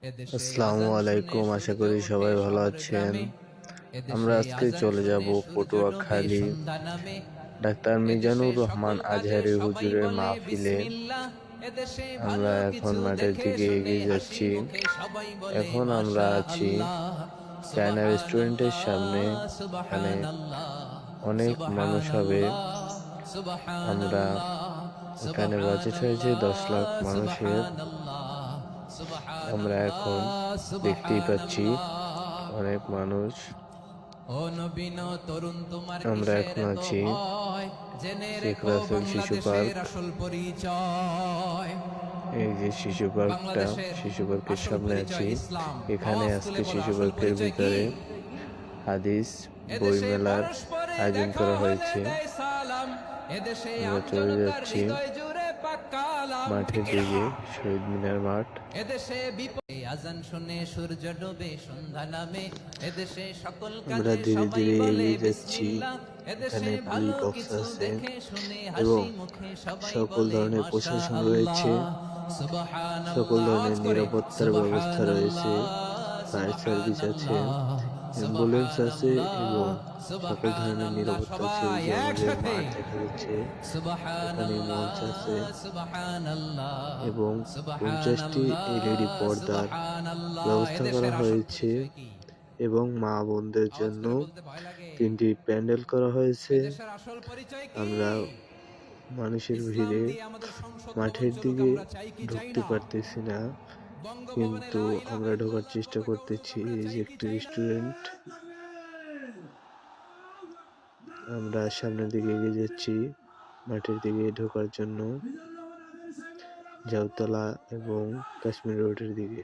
আসসালামু আলাইকুম, আশা করি সবাই ভালো আছেন। আমরা আজকে চলে যাব পটুয়াখালী ডাক্তার মিজানুর রহমান আজহারী হুজুরের মাহফিলে। আমরা এখন মাঠের দিকে এগিয়ে যাচ্ছি। এখন আমরা আছি চায়না রেস্টুরেন্টের সামনে। এখানে অনেক মানুষ হবে। আমরা এখানে বাজেট হয়েছে 10 লাখ মানুষের। আমরা এখন দেখতেই পাচ্ছি অনেক মানুষ। আমরা এখন আছি শেখ রাসেল শিশু পার্ক। এই যে শিশু পার্কটা, শিশু পার্কের সামনে আছি। এখানে আজকে শিশু পার্কের ভিতরে হাদিস বই মেলার আয়োজন করা হয়েছে। আমরা চলে যাচ্ছি মাঠের দিকে, শহীদ মিনার মাঠ। আমরা ধীরে ধীরে এগিয়ে যাচ্ছি। এখানে পুলিশ বক্স আছে এবং সকল ধরনের প্রশাসন রয়েছে, সকল ধরনের নিরাপত্তার ব্যবস্থা রয়েছে। ফায়ার সার্ভিস আছে, অ্যাম্বুলেন্স আছে এবং সকল ধরনের নিরাপত্তা আছে। এই যে আমাদের মাঠ দেখা যাচ্ছে, এখানে মঞ্চ আছে এবং 50টি এলইডি পর্দার ব্যবস্থা করা হয়েছে এবং মা বোনদের জন্য 3টি প্যান্ডেল করা হয়েছে। আমরা মানুষের ভিড়ে মাঠের দিকে ঢুকতে পারতেছি না, কিন্তু আমরা ঢোকার চেষ্টা করতেছি। এই যে একটি রেস্টুরেন্ট। আমরা সামনের দিকে এগিয়ে যাচ্ছি মাঠের দিকে ঢোকার জন্য, জাউতলা এবং কাশ্মীর রোডের দিকে।